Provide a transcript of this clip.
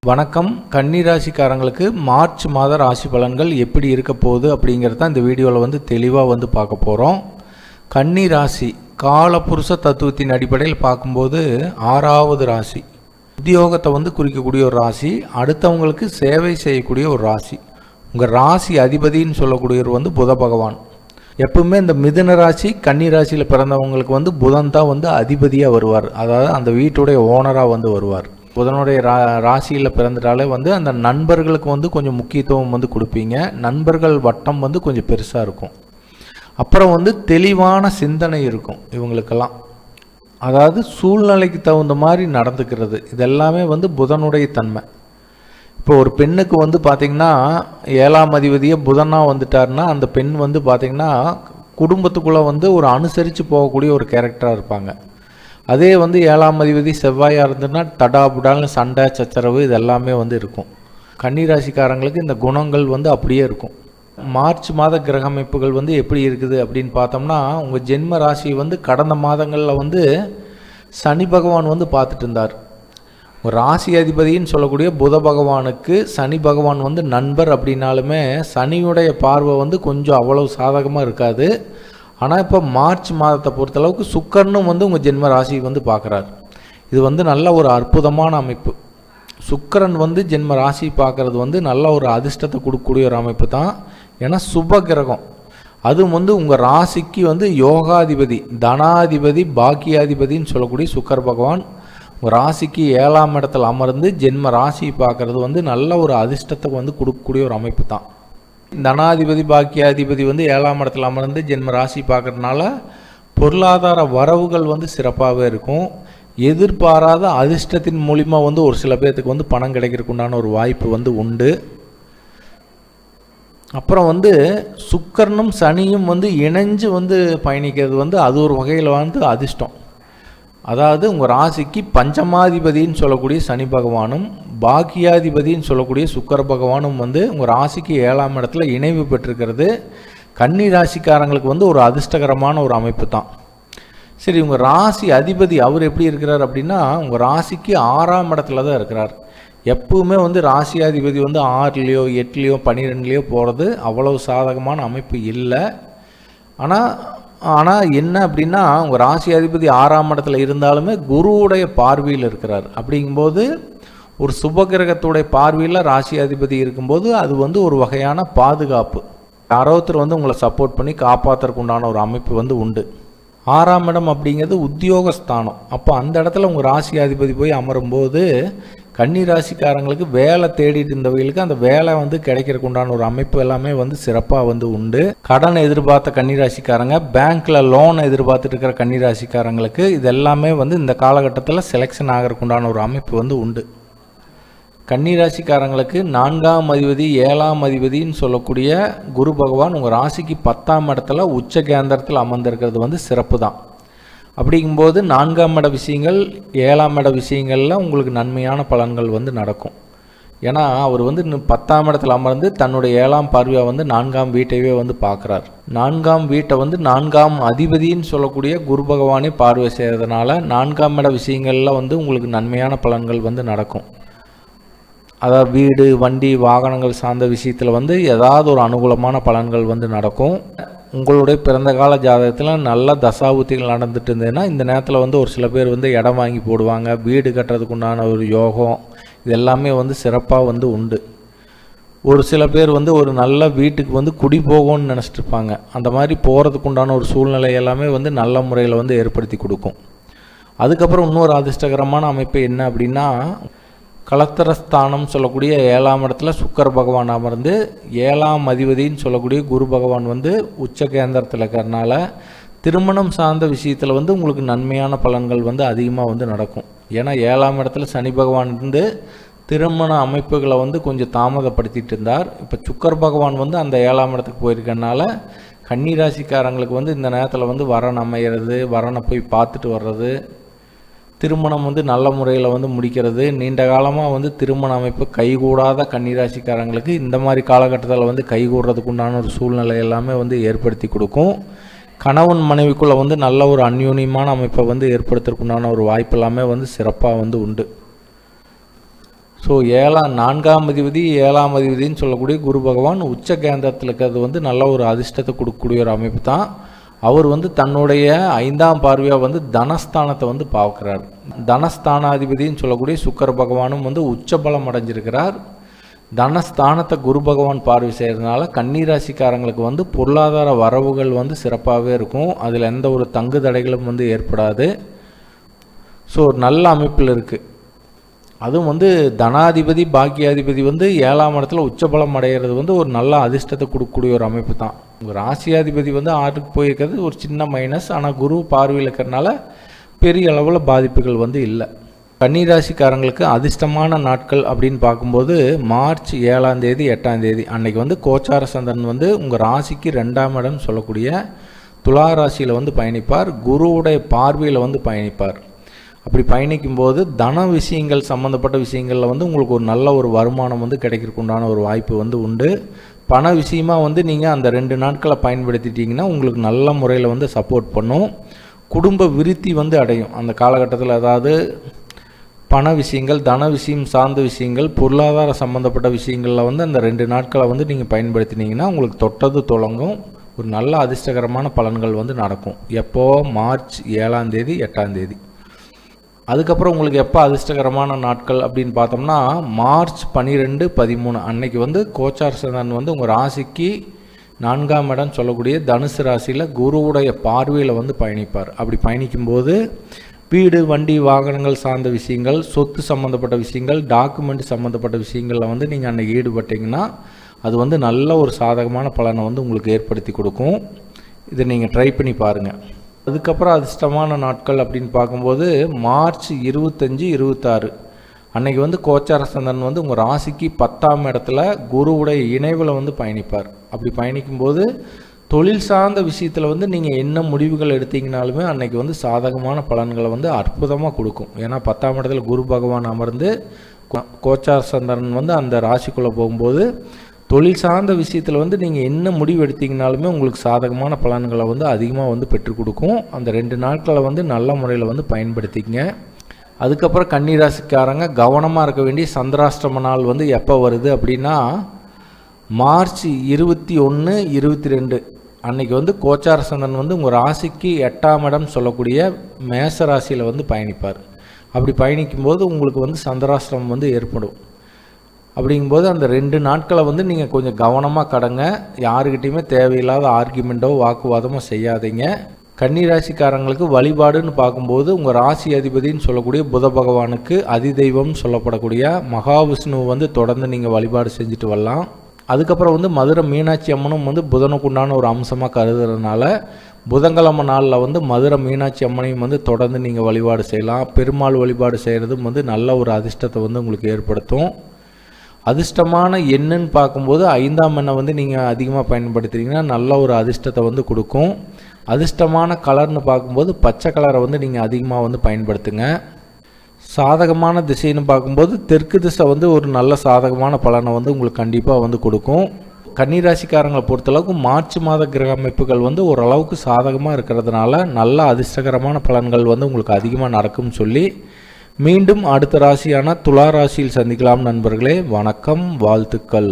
வணக்கம். கன்னி ராசிக்காரங்களுக்கு மார்ச் மாத ராசி பலன்கள் எப்படி இருக்க போகுது அப்படிங்கிறத இந்த வீடியோவில் தெளிவாக பார்க்க போகிறோம். கன்னி ராசி காலபுருஷ தத்துவத்தின் அடிப்படையில் பார்க்கும்போது 6வது ராசி. உத்தியோகத்தை குறிக்கக்கூடிய ஒரு ராசி, அடுத்தவங்களுக்கு சேவை செய்யக்கூடிய ஒரு ராசி. உங்கள் ராசி அதிபதின்னு சொல்லக்கூடியவர் புத பகவான். எப்பவுமே இந்த மிதுன ராசி கன்னி ராசியில் பிறந்தவங்களுக்கு புதன் தான் அதிபதியாக வருவார். அதாவது அந்த வீட்டுடைய ஓனராக வருவார். புதனுடைய ராசியில் பிறந்துட்டாலே அந்த நண்பர்களுக்கு கொஞ்சம் முக்கியத்துவம் கொடுப்பீங்க. நண்பர்கள் வட்டம் கொஞ்சம் பெருசாக இருக்கும். அப்புறம் தெளிவான சிந்தனை இருக்கும் இவங்களுக்கெல்லாம். அதாவது சூழ்நிலைக்கு தகுந்த மாதிரி நடந்துக்கிறது, இதெல்லாமே புதனுடைய தன்மை. இப்போ ஒரு பெண்ணுக்கு பார்த்திங்கன்னா 7ஆம் அதிபதியே புதனாக வந்துட்டாருன்னா அந்த பெண் பார்த்திங்கன்னா குடும்பத்துக்குள்ளே ஒரு அனுசரித்து போகக்கூடிய ஒரு கேரக்டராக இருப்பாங்க. அதே 7ஆம் அதிபதி செவ்வாயாக இருந்ததுன்னா தடாபுடால்னு சண்டை சச்சரவு இதெல்லாமே இருக்கும். கன்னிராசிக்காரங்களுக்கு இந்த குணங்கள் அப்படியே இருக்கும். மார்ச் மாத கிரக அமைப்புகள் எப்படி இருக்குது அப்படின்னு பார்த்தோம்னா, உங்கள் ஜென்ம ராசி கடந்த மாதங்களில் சனி பகவான் பார்த்துட்டு இருந்தார். ஒரு ராசி அதிபதின்னு சொல்லக்கூடிய புத பகவானுக்கு சனி பகவான் நண்பர் அப்படின்னாலுமே சனியுடைய பார்வை கொஞ்சம் அவ்வளவு சாதகமாக இருக்காது. ஆனால் இப்போ மார்ச் மாதத்தை பொறுத்தளவுக்கு சுக்கரனும் உங்கள் ஜென்ம ராசி பார்க்குறார். இது நல்ல ஒரு அற்புதமான அமைப்பு. சுக்கரன் ஜென்ம ராசி பார்க்குறது நல்ல ஒரு அதிர்ஷ்டத்தை கொடுக்கக்கூடிய ஒரு அமைப்பு தான். ஏன்னா சுப கிரகம். அது உங்கள் ராசிக்கு யோகாதிபதி, தனாதிபதி, பாக்கியாதிபதின்னு சொல்லக்கூடிய சுக்கர பகவான் உங்கள் ராசிக்கு 7ஆம் இடத்துல அமர்ந்து ஜென்ம ராசி பார்க்குறது நல்ல ஒரு அதிர்ஷ்டத்தை கொடுக்கக்கூடிய ஒரு அமைப்பு தான். தனாதிபதி பாக்கியாதிபதி 7ஆம் இடத்துல அமர்ந்து ஜென்ம ராசி பார்க்கறதுனால பொருளாதார வரவுகள் சிறப்பாகவே இருக்கும். எதிர்பாராத அதிர்ஷ்டத்தின் மூலிமா ஒரு சில பேர்த்துக்கு பணம் கிடைக்கிறதுக்கு உண்டான ஒரு வாய்ப்பு உண்டு. அப்புறம் சுக்கரனும் சனியும் இணைஞ்சு பயணிக்கிறது அது ஒரு வகையில் அதிர்ஷ்டம். அதாவது உங்கள் ராசிக்கு பஞ்சமாதிபதின்னு சொல்லக்கூடிய சனி பகவானும் பாக்கியாதிபதின்னு சொல்லக்கூடிய சுக்கர பகவானும் உங்கள் ராசிக்கு 7ஆம் இடத்துல இணைவு பெற்றிருக்கிறது கன்னி ராசிக்காரங்களுக்கு ஒரு அதிர்ஷ்டகரமான ஒரு அமைப்பு தான். சரி, உங்கள் ராசி அதிபதி அவர் எப்படி இருக்கிறார் அப்படின்னா, உங்கள் ராசிக்கு 6ஆம் இடத்துல தான் இருக்கிறார். எப்பவுமே ராசி அதிபதி 6லேயோ 8லேயோ 12லேயோ போகிறது அவ்வளவு சாதகமான அமைப்பு இல்லை. ஆனால் என்ன அப்படின்னா, உங்கள் ராசி அதிபதி 6ஆம் இடத்துல இருந்தாலுமே குருவுடைய பார்வையில் இருக்கிறார். அப்படிங்கும்போது ஒரு சுபகிரகத்துடைய பார்வையில் ராசி அதிபதி இருக்கும்போது அது ஒரு வகையான பாதுகாப்பு. யாரோ ஒருத்தர் உங்களை சப்போர்ட் பண்ணி காப்பாற்றுறதுக்கு உண்டான ஒரு அமைப்பு உண்டு. 6ஆம் இடம் அப்படிங்கிறது உத்தியோகஸ்தானம். அப்போ அந்த இடத்துல உங்கள் ராசி அதிபதி போய் அமரும்போது கன்னி ராசிக்காரங்களுக்கு வேலை தேடிட்டு இருந்தவர்களுக்கு அந்த வேலை கிடைக்கிறதுக்கு உண்டான ஒரு அமைப்பு எல்லாமே சிறப்பாக உண்டு. கடன் எதிர்பார்த்த கன்னி ராசிக்காரங்க, பேங்க்ல லோன் எதிர்பார்த்துட்டு இருக்கிற கன்னி ராசிக்காரங்களுக்கு இது எல்லாமே இந்த காலகட்டத்தில் செலெக்ஷன் ஆகிறதுக்கு உண்டான ஒரு அமைப்பு உண்டு. கன்னி ராசிக்காரங்களுக்கு 4ஆம் அதிபதி 7ஆம் அதிபதினு சொல்லக்கூடிய குரு பகவான் உங்கள் ராசிக்கு 10ஆம் இடத்துல உச்ச கேந்திரத்தில் அமர்ந்திருக்கிறது சிறப்பு தான். அப்படிங்கும்போது 4ஆம் இட விஷயங்கள் 7ஆம் இட விஷயங்களில் உங்களுக்கு நன்மையான பலன்கள் நடக்கும். ஏன்னா அவர் 10ஆம் இடத்துல அமர்ந்து தன்னுடைய 7ஆம் பார்வையாக 4ஆம் வீட்டையே பார்க்குறார். 4ஆம் வீட்டை 4ஆம் அதிபதின்னு சொல்லக்கூடிய குரு பகவானே பார்வை செய்கிறதுனால 4ஆம் இட விஷயங்களில் உங்களுக்கு நன்மையான பலன்கள் நடக்கும். அதாவது வீடு, வண்டி, வாகனங்கள் சார்ந்த விஷயத்தில் ஏதாவது ஒரு அனுகூலமான பலன்கள் நடக்கும். உங்களுடைய பிறந்த கால ஜாதகத்தில் நல்ல தசாபுத்திகள் நடந்துட்டு இருந்ததுன்னா இந்த நேரத்தில் ஒரு சில பேர் இடம் வாங்கி போடுவாங்க. வீடு கட்டுறதுக்கு உண்டான ஒரு யோகம் இது எல்லாமே சிறப்பாக உண்டு. ஒரு சில பேர் ஒரு நல்ல வீட்டுக்கு குடி போகும்னு நினச்சிட்டு இருப்பாங்க. அந்த மாதிரி போகிறதுக்கு உண்டான ஒரு சூழ்நிலை எல்லாமே நல்ல முறையில் ஏற்படுத்தி கொடுக்கும். அதுக்கப்புறம் இன்னொரு அதிர்ஷ்டகரமான அமைப்பு என்ன அப்படின்னா, கலத்திரஸ்தானம் சொல்லக்கூடிய 7ஆம் இடத்துல சுக்கர பகவான் அமர்ந்து 7ஆம் அதிபதின்னு சொல்லக்கூடிய குரு பகவான் உச்ச கேந்திரத்தில் இருக்கிறதுனால திருமணம் சார்ந்த விஷயத்தில் உங்களுக்கு நன்மையான பலன்கள் அதிகமாக நடக்கும். ஏன்னா 7ஆம் இடத்துல சனி பகவான் திருமண அமைப்புகளை கொஞ்சம் தாமதப்படுத்திட்டு இருந்தார். இப்போ சுக்கர பகவான் அந்த 7ஆம் இடத்துக்கு போயிருக்கனால கன்னி ராசிக்காரங்களுக்கு இந்த நேரத்தில் வரன் அமைகிறது, வரனை போய் பார்த்துட்டு வர்றது, திருமணம் நல்ல முறையில் முடிக்கிறது, நீண்ட காலமாக திருமண அமைப்பு கைகூடாத கன்னிராசிக்காரங்களுக்கு இந்த மாதிரி காலகட்டத்தில் கைகூடுறதுக்கு உண்டான ஒரு சூழ்நிலை எல்லாமே ஏற்படுத்தி கொடுக்கும். கணவன் மனைவிக்குள்ளே நல்ல ஒரு அந்யூன்யமான அமைப்பை ஏற்படுத்துறதுக்கு உண்டான ஒரு வாய்ப்பு எல்லாமே சிறப்பாக உண்டு. ஸோ 4ஆம் அதிபதி 7ஆம் அதிபதினு சொல்லக்கூடிய குரு பகவான் உச்ச கேந்திரத்தில் இருக்கிறது வந்து நல்ல ஒரு அதிர்ஷ்டத்தை கொடுக்கக்கூடிய ஒரு அமைப்பு தான். அவர் வந்து தன்னுடைய 5ஆம் பார்வையாக வந்து தனஸ்தானத்தை வந்து பார்க்குறார். தனஸ்தானாதிபதினு சொல்லக்கூடிய சுக்கிர பகவானும் வந்து உச்ச பலம் அடைஞ்சிருக்கிறார். தனஸ்தானத்தை குரு பகவான் பார்வை செய்கிறதுனால கன்னிராசிக்காரங்களுக்கு வந்து பொருளாதார வரவுகள் வந்து சிறப்பாகவே இருக்கும். அதில் எந்த ஒரு தங்கு தடைகளும் வந்து ஏற்படாது. ஸோ ஒரு நல்ல அமைப்பில் இருக்குது. அதுவும் வந்து தனாதிபதி பாக்கியாதிபதி வந்து 7ஆம் இடத்துல உச்சபலம் அடைகிறது வந்து ஒரு நல்ல அதிர்ஷ்டத்தை கொடுக்கக்கூடிய ஒரு அமைப்பு தான். உங்கள் ராசியாதிபதி வந்து 6க்கு போயிருக்கிறது ஒரு சின்ன மைனஸ். ஆனால் குரு பார்வையில் இருக்கிறதுனால பெரிய அளவில் பாதிப்புகள் வந்து இல்லை. கன்னிராசிக்காரங்களுக்கு அதிர்ஷ்டமான நாட்கள் அப்படின்னு பார்க்கும்போது மார்ச் 7ஆம் தேதி 8ஆம் தேதி அன்னைக்கு வந்து கோச்சார சந்திரன் வந்து உங்கள் ராசிக்கு 2ஆம் இடம் சொல்லக்கூடிய துலா ராசியில் வந்து பயணிப்பார். குருவுடைய பார்வையில் வந்து பயணிப்பார். அப்படி பயணிக்கும்போது தன விஷயங்கள் சம்மந்தப்பட்ட விஷயங்களில் வந்து உங்களுக்கு ஒரு நல்ல ஒரு வருமானம் வந்து கிடைக்கிறதுக்கு உண்டான ஒரு வாய்ப்பு வந்து உண்டு. பண விஷயமாக வந்து நீங்கள் அந்த 2 நாட்களை பயன்படுத்திட்டிங்கன்னா உங்களுக்கு நல்ல முறையில் வந்து சப்போர்ட் பண்ணும். குடும்ப விருத்தி வந்து அடையும் அந்த காலகட்டத்தில். அதாவது பண விஷயங்கள், தன விஷயம் சார்ந்த விஷயங்கள், பொருளாதார சம்மந்தப்பட்ட விஷயங்களில் வந்து அந்த 2 நாட்களை வந்து நீங்கள் பயன்படுத்தினீங்கன்னா உங்களுக்கு தொட்டது தொடங்கும். ஒரு நல்ல அதிர்ஷ்டகரமான பலன்கள் வந்து நடக்கும். எப்போ? மார்ச் 7ஆம் தேதி 8ஆம் தேதி. அதுக்கப்புறம் உங்களுக்கு எப்போ அதிர்ஷ்டகரமான நாட்கள் அப்படின்னு பார்த்தோம்னா மார்ச் 12, 13 அன்னைக்கு வந்து கோச்சார சந்திரன் வந்து உங்கள் ராசிக்கு 4ஆம் இடம் சொல்லக்கூடிய தனுசு ராசியில் குருவுடைய பார்வையில் வந்து பயணிப்பார். அப்படி பயணிக்கும்போது வீடு, வண்டி, வாகனங்கள் சார்ந்த விஷயங்கள், சொத்து சம்மந்தப்பட்ட விஷயங்கள், டாக்குமெண்ட் சம்மந்தப்பட்ட விஷயங்களில் வந்து நீங்கள் அன்றைக்கி ஈடுபட்டிங்கன்னா அது வந்து நல்ல ஒரு சாதகமான பலனை வந்து உங்களுக்கு ஏற்படுத்தி கொடுக்கும். இதை நீங்கள் ட்ரை பண்ணி பாருங்கள். அதுக்கப்புறம் அதிர்ஷ்டமான நாட்கள் அப்படின்னு பார்க்கும்போது மார்ச் 25, 26 அன்றைக்கி வந்து கோச்சார சந்திரன் வந்து உங்கள் ராசிக்கு 10ஆம் இடத்துல குருவுடைய இணைவில் வந்து பயணிப்பார். அப்படி பயணிக்கும்போது தொழில் சார்ந்த விஷயத்தில் வந்து நீங்கள் என்ன முடிவுகள் எடுத்தீங்கனாலுமே அன்றைக்கி வந்து சாதகமான பலன்களை வந்து அற்புதமாக கொடுக்கும். ஏன்னா 10ஆம் இடத்துல குரு பகவான் அமர்ந்து கோச்சார சந்திரன் வந்து அந்த ராசிக்குள்ளே போகும்போது தொழில் சார்ந்த விஷயத்தில் வந்து நீங்கள் என்ன முடிவு எடுத்தீங்கனாலுமே உங்களுக்கு சாதகமான பலன்களை வந்து அதிகமாக வந்து பெற்றுக் கொடுக்கும். அந்த 2 நாட்களை வந்து நல்ல முறையில் வந்து பயன்படுத்திக்கங்க. அதுக்கப்புறம் கன்னிராசிக்காரங்க கவனமாக இருக்க வேண்டிய சந்திராஷ்டம நாள் வந்து எப்போ வருது அப்படின்னா மார்ச் 21, 22 அன்றைக்கி வந்து கோச்சார சந்திரன் வந்து உங்கள் ராசிக்கு 8ஆம் இடம் சொல்லக்கூடிய மேச ராசியில் வந்து பயணிப்பார். அப்படி பயணிக்கும்போது உங்களுக்கு வந்து சந்திராஷ்டமம் வந்து ஏற்படும். அப்படிங்கும்போது அந்த 2 நாட்களை வந்து நீங்கள் கொஞ்சம் கவனமாக கடங்க. யாருக்கிட்டையுமே தேவையில்லாத ஆர்கியூமெண்ட்டோ வாக்குவாதமோ செய்யாதீங்க. கன்னிராசிக்காரங்களுக்கு வழிபாடுன்னு பார்க்கும்போது உங்கள் ராசி அதிபதினு சொல்லக்கூடிய புத பகவானுக்கு அதிதெய்வம் சொல்லப்படக்கூடிய மகாவிஷ்ணுவை வந்து தொடர்ந்து நீங்கள் வழிபாடு செஞ்சுட்டு வரலாம். அதுக்கப்புறம் வந்து மதுரை மீனாட்சி அம்மனும் வந்து புதனுக்குண்டான ஒரு அம்சமாக கருதுறதுனால புதன்கிழமை நாளில் வந்து மதுரை மீனாட்சி அம்மனையும் வந்து தொடர்ந்து நீங்கள் வழிபாடு செய்யலாம். பெருமாள் வழிபாடு செய்கிறதும் வந்து நல்ல ஒரு அதிர்ஷ்டத்தை வந்து உங்களுக்கு ஏற்படுத்தும். அதிர்ஷ்டமான எண்ணுன்னு பார்க்கும்போது 5ஆம் எண்ணை வந்து நீங்கள் அதிகமாக பயன்படுத்துகிறீங்கன்னா நல்ல ஒரு அதிர்ஷ்டத்தை வந்து கொடுக்கும். அதிர்ஷ்டமான கலர்னு பார்க்கும்போது பச்சை கலரை வந்து நீங்கள் அதிகமாக வந்து பயன்படுத்துங்க. சாதகமான திசைன்னு பார்க்கும்போது தெற்கு திசை வந்து ஒரு நல்ல சாதகமான பலனை வந்து உங்களுக்கு கண்டிப்பாக வந்து கொடுக்கும். கன்னிராசிக்காரங்களை பொறுத்தளவுக்கு மார்ச் மாத கிரக அமைப்புகள் வந்து ஓரளவுக்கு சாதகமாக இருக்கிறதுனால நல்ல அதிர்ஷ்டகரமான பலன்கள் வந்து உங்களுக்கு அதிகமாக நடக்கும்னு சொல்லி மீண்டும் அடுத்த ராசியான துலா ராசியில் சந்திக்கலாம் நண்பர்களே. வணக்கம், வாழ்த்துக்கள்.